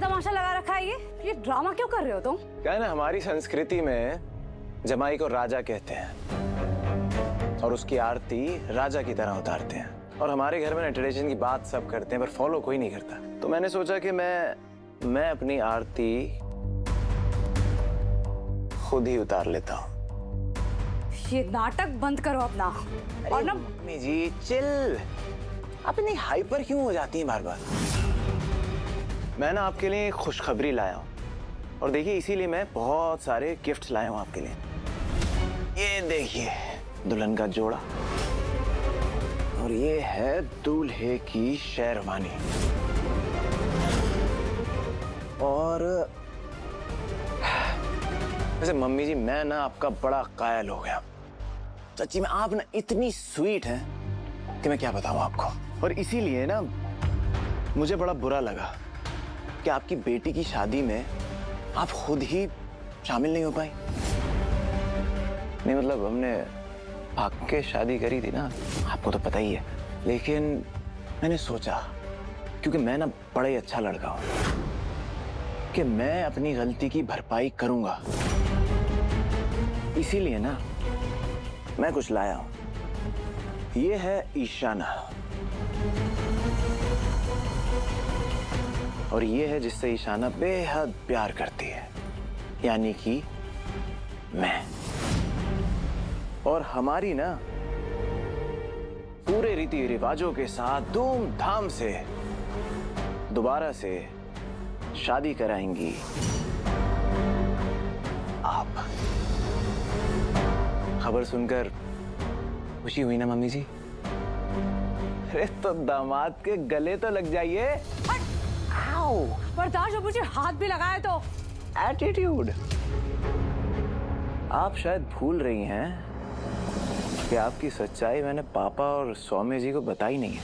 तमाशा लगा रखा है ये ड्रामा क्यों कर रहे हो तुम? क्या है ना, हमारी संस्कृति में जमाई को राजा कहते हैं और उसकी आरती राजा की तरह उतारते हैं। और हमारे घर में ना ट्रेडिशन की बात सब करते हैं पर फॉलो कोई नहीं करता। तो मैंने सोचा कि मैं अपनी आरती खुद ही उतार लेता हूँ। ये नाटक बंद करो अपना। और ना मम्मी जी चिल, आप इतनी हाइपर क्यों हो जाती हैं बार बार? मैं ना आपके लिए खुशखबरी लाया हूँ और देखिए इसीलिए मैं बहुत सारे गिफ्ट्स लाया हूँ आपके लिए। ये देखिए दुल्हन का जोड़ा और ये है दूल्हे की शेरवानी। और वैसे मम्मी जी मैं ना आपका बड़ा कायल हो गया। सच्ची में आप ना इतनी स्वीट हैं कि मैं क्या बताऊं आपको। और इसीलिए ना मुझे बड़ा बुरा लगा कि आपकी बेटी की शादी में आप खुद ही शामिल नहीं हो पाई। नहीं मतलब हमने भाग के शादी करी थी ना, आपको तो पता ही है। लेकिन मैंने सोचा क्योंकि मैं ना बड़ा ही अच्छा लड़का हूं कि मैं अपनी गलती की भरपाई करूंगा। इसीलिए ना मैं कुछ लाया हूं। ये है ईशाना और ये है जिससे ईशाना बेहद प्यार करती है, यानी कि मैं। और हमारी ना पूरे रीति रिवाजों के साथ धूमधाम से दोबारा से शादी कराएंगी आप। खबर सुनकर खुशी हुई ना मम्मी जी? अरे तो दामाद के गले तो लग जाइए। आओ। बर्दाश्त हो, मुझे हाथ भी लगाया तो। एटीट्यूड। आप शायद भूल रही हैं कि आपकी सच्चाई मैंने पापा और सौम्य जी को बताई नहीं है।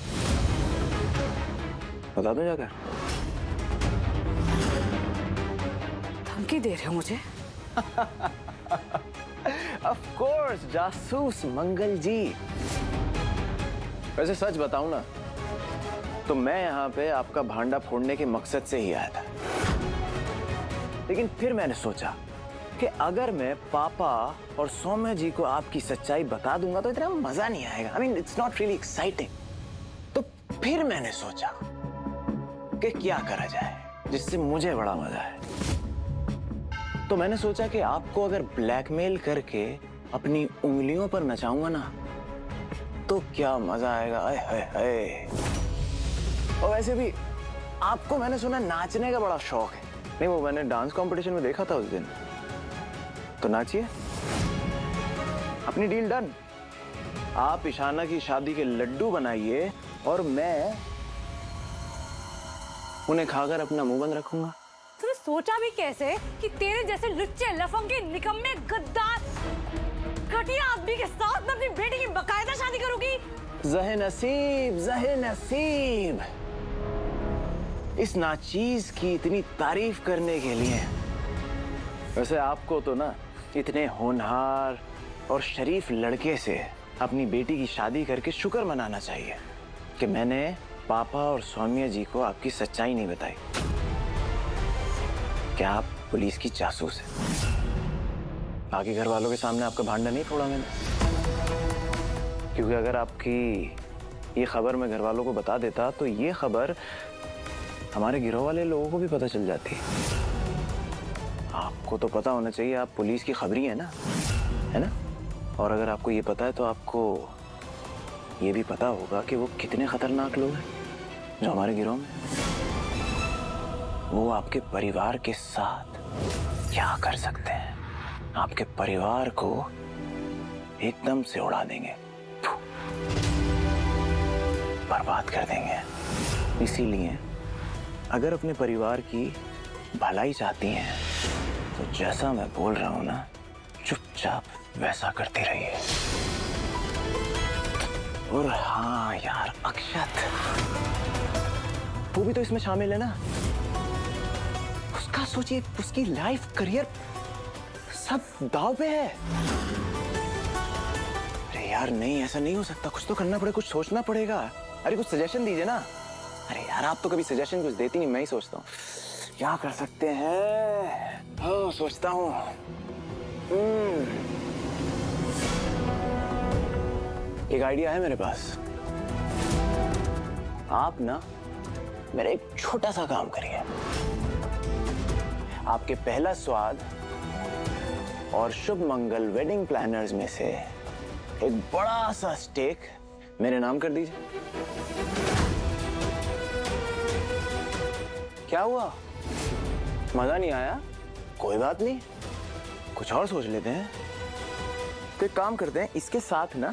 बता दूं जाकर? धमकी दे रहे हो मुझे? Of course, जासूस मंगल जी। वैसे सच बताऊं ना तो मैं यहाँ पे आपका भांडा फोड़ने के मकसद से ही आया था। लेकिन फिर मैंने सोचा कि अगर मैं पापा और सौम्य जी को आपकी सच्चाई बता दूंगा तो इतना मजा नहीं आएगा। I mean, it's not really exciting। तो फिर मैंने सोचा कि क्या करा जाए जिससे मुझे बड़ा मजा है। तो मैंने सोचा कि आपको अगर ब्लैकमेल करके अपनी उंगलियों पर नचाऊंगा ना तो क्या मजा आएगा। आए हाय हाय। और वैसे भी आपको मैंने सुना नाचने का बड़ा शौक है। नहीं वो मैंने डांस कंपटीशन में देखा था उस दिन। तो नाचिए। अपनी डील डन। आप ईशाना की शादी के लड्डू बनाइए और मैं उन्हें खाकर अपना मुंह बंद रखूंगा। तूने सोचा भी कैसे कि तेरे जैसे लुच्चे लफंगे निकम्मे गद्दार घटिया आदमी के साथ मैं अपनी बेटी की बकायदा शादी करूंगी? ज़हे नसीब, ज़हे नसीब। इस नाचीज की इतनी तारीफ करने के लिए वैसे आपको तो ना इतने होनहार और शरीफ लड़के से अपनी बेटी की शादी करके शुक्र मनाना चाहिए कि मैंने पापा और सौम्या जी को आपकी सच्चाई नहीं बताई। क्या आप पुलिस की जासूस हैं? बाकी घर वालों के सामने आपका भांडा नहीं फोड़ा मैंने, क्योंकि अगर आपकी ये खबर मैं घर वालों को बता देता तो ये खबर हमारे गिरोह वाले लोगों को भी पता चल जाती। आपको तो पता होना चाहिए, आप पुलिस की खबरी है ना, है ना? और अगर आपको ये पता है तो आपको ये भी पता होगा कि वो कितने खतरनाक लोग हैं जो हमारे गिरोह में। वो आपके परिवार के साथ क्या कर सकते हैं? आपके परिवार को एकदम से उड़ा देंगे, बर्बाद कर देंगे। इसीलिए अगर अपने परिवार की भलाई चाहती हैं तो जैसा मैं बोल रहा हूं ना चुपचाप वैसा करती रहिए। और हाँ यार, अक्षत वो भी तो इसमें शामिल है ना। उसका सोचिए, उसकी लाइफ करियर सब दांव पे है। अरे यार नहीं, ऐसा नहीं हो सकता। कुछ तो करना पड़ेगा, कुछ सोचना पड़ेगा। अरे कुछ सजेशन दीजिए ना। अरे यार आप तो कभी सजेशन कुछ देती नहीं, मैं ही सोचता हूँ। क्या कर सकते हैं? हाँ, सोचता हूँ। एक आइडिया है मेरे पास। आप ना मेरा एक छोटा सा काम करिए। आपके पहला स्वाद और शुभ मंगल वेडिंग प्लानर्स में से एक बड़ा सा स्टेक मेरे नाम कर दीजिए। क्या हुआ? मजा नहीं आया? कोई बात नहीं, कुछ और सोच लेते हैं। तो एक काम करते हैं, इसके साथ ना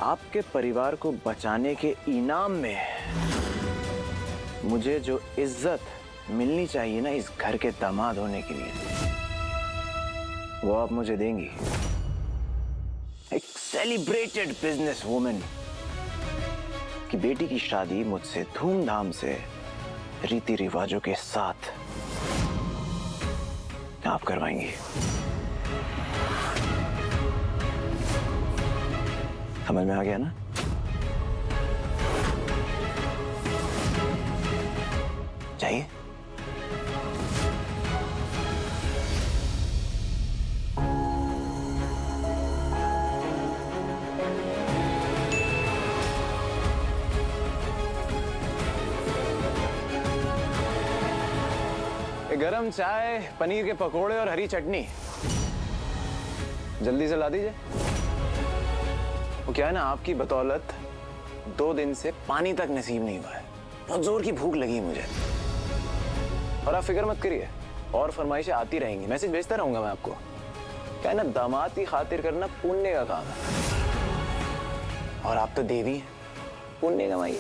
आपके परिवार को बचाने के इनाम में मुझे जो इज्जत मिलनी चाहिए ना इस घर के दामाद होने के लिए, वो आप मुझे देंगी। एक सेलिब्रेटेड बिजनेस वुमन की बेटी की शादी मुझसे धूमधाम से रीति रिवाजों के साथ आप करवाएंगी। समझ में आ गया ना? चाहिए? गरम चाय, पनीर के पकोड़े और हरी चटनी जल्दी से ला दीजिए। वो क्या है ना, आपकी बदौलत 2 दिन से पानी तक नसीब नहीं हुआ है। बहुत जोर की भूख लगी मुझे। और आप फिक्र मत करिए, और फरमाइशें आती रहेंगी, मैसेज भेजता रहूंगा मैं आपको। क्या है ना, दामाद की खातिर करना पुण्य का काम है, और आप तो देवी हैं, पुण्य कमाइए।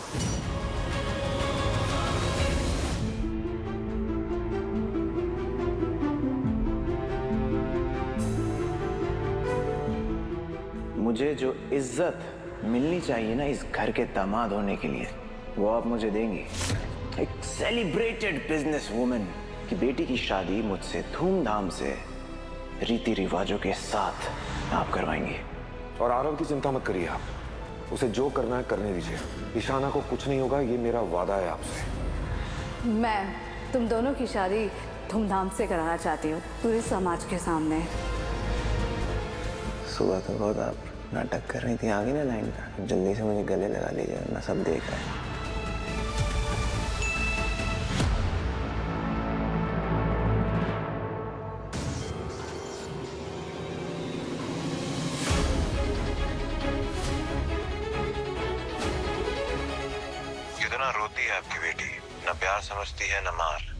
मुझे जो इज्जत मिलनी चाहिए ना इस घर के दामाद होने के लिए, वो आप मुझे देंगी। एक सेलिब्रेटेड बिजनेस वुमन की बेटी की शादी मुझसे धूमधाम से रीति रिवाजों के साथ आप करवाएंगी। और आरव की चिंता मत करिए आप, उसे जो करना है करने दीजिए। ईशाना को कुछ नहीं होगा, ये मेरा वादा है आपसे। मैं तुम दोनों की शादी धूमधाम से कराना चाहती हूँ, पूरे समाज के सामने। सुबह तो बहुत आप नाटक कर रही थी, आगे ना लाइन का, जल्दी से मुझे गले लगा लीजिए वरना सब देख रहे हैं। कितना रोती है आपकी बेटी, ना प्यार समझती है ना मार।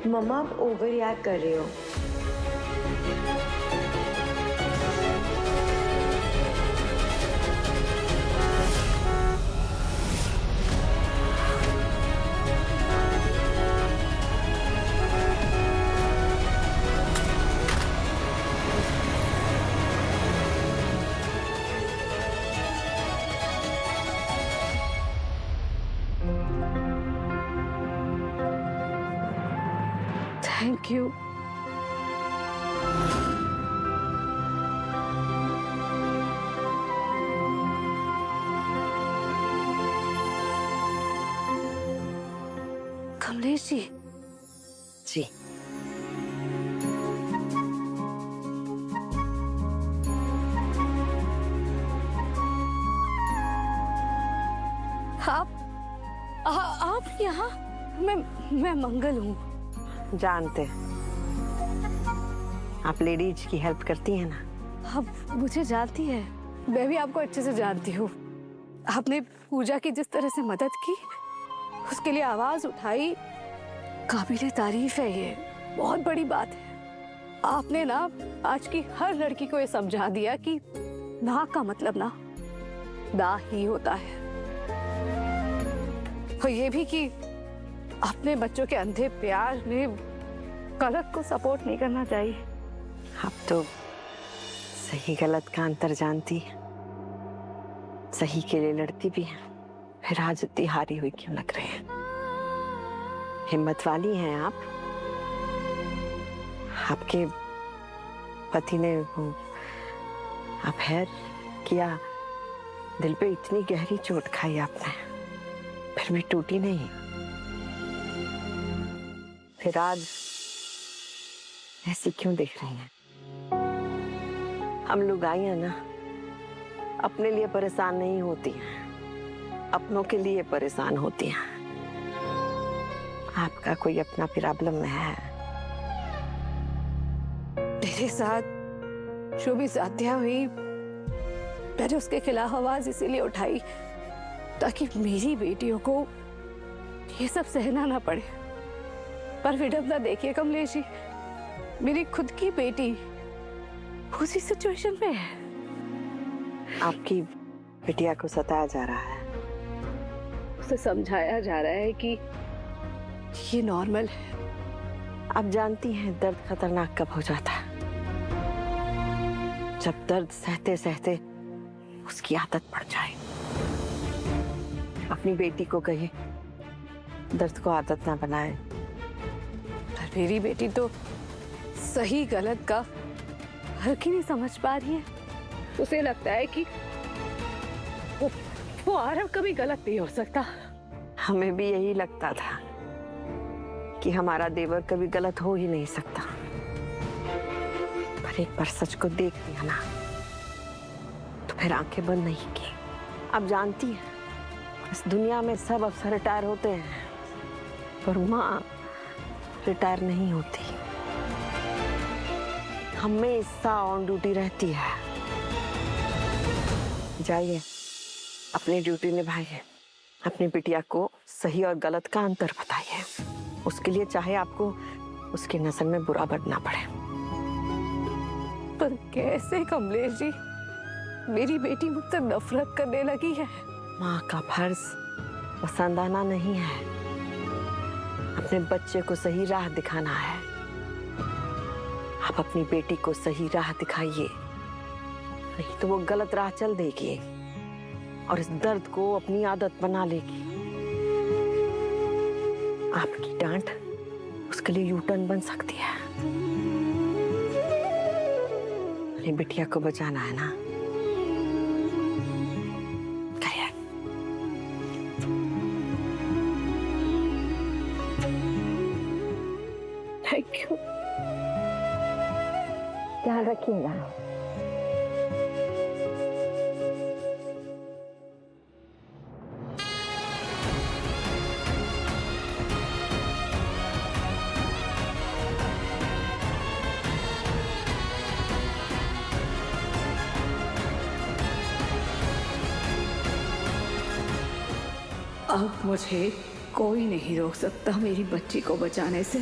मम्मा आप ओवर रिएक्ट कर रही हो। Thank you. कमलेश जी। जी आप यहाँ? मैं मंगल हूँ। जानते हैं आप लेडीज की हेल्प करती हैं ना। आप मुझे जानती है, मैं भी आपको अच्छे से जानती हूँ। आपने पूजा की जिस तरह से मदद की, उसके लिए आवाज उठाई, काबिले तारीफ है। ये बहुत बड़ी बात है। आपने ना आज की हर लड़की को ये समझा दिया कि ना का मतलब ना दा ही होता है। और ये भी कि अपने बच्चों के अंधे प्यार में गलत को सपोर्ट नहीं करना चाहिए। आप तो सही गलत का अंतर जानती है, सही के लिए लड़ती भी है, फिर आज इतनी हारी हुई क्यों लग रही है? हिम्मत वाली हैं आप। आपके पति ने वो अफेयर किया, दिल पे इतनी गहरी चोट खाई आपने, फिर भी टूटी नहीं। फिर आज ऐसी क्यों दिख रही हैं? हम लोग आई हैं ना, अपने लिए परेशान नहीं होती हैं, अपनों के लिए परेशान होती हैं। आपका कोई अपना प्रॉब्लम है? मेरे साथ जो भी ज्यादतियां हुई, मैंने उसके खिलाफ आवाज इसीलिए उठाई ताकि मेरी बेटियों को ये सब सहना ना पड़े। पर विडम्बना देखिए कमलेश जी, मेरी खुद की बेटी उसी सिचुएशन में है। आपकी बिटिया को सताया जा रहा है। उसे समझाया जा रहा है कि ये नॉर्मल है। आप जानती हैं दर्द खतरनाक कब हो जाता है? जब दर्द सहते सहते उसकी आदत पड़ जाए। अपनी बेटी को कहिए दर्द को आदत ना बनाए। पर मेरी बेटी तो सही गलत का फर्क ही नहीं समझ पा रही है। उसे लगता है कि वो आरव कभी गलत नहीं हो सकता। हमें भी यही लगता था कि हमारा देवर कभी गलत हो ही नहीं सकता, पर एक बार सच को देख लिया ना तो फिर आंखें बंद नहीं की। आप जानती हैं इस दुनिया में सब अफसर रिटायर होते हैं, पर माँ रिटायर नहीं होती, हमेशा ऑन ड्यूटी रहती है। जाइए अपनी ड्यूटी निभाइए, अपनी बिटिया को सही और गलत का अंतर बताइए। उसके लिए चाहे आपको उसकी नस्ल में बुरा बनना पड़े। पर कैसे कमलेश जी, मेरी बेटी मुझसे नफरत करने लगी है। माँ का फर्ज पसंद आना नहीं है, अपने बच्चे को सही राह दिखाना है। आप अपनी बेटी को सही राह दिखाइए, नहीं तो वो गलत राह चल देगी और इस दर्द को अपनी आदत बना लेगी। आपकी डांट उसके लिए यूटर्न बन सकती है। अपनी बिटिया को बचाना है ना, करिए। Thank you. ध्यान रखिएगा। अब मुझे कोई नहीं रोक सकता मेरी बच्ची को बचाने से।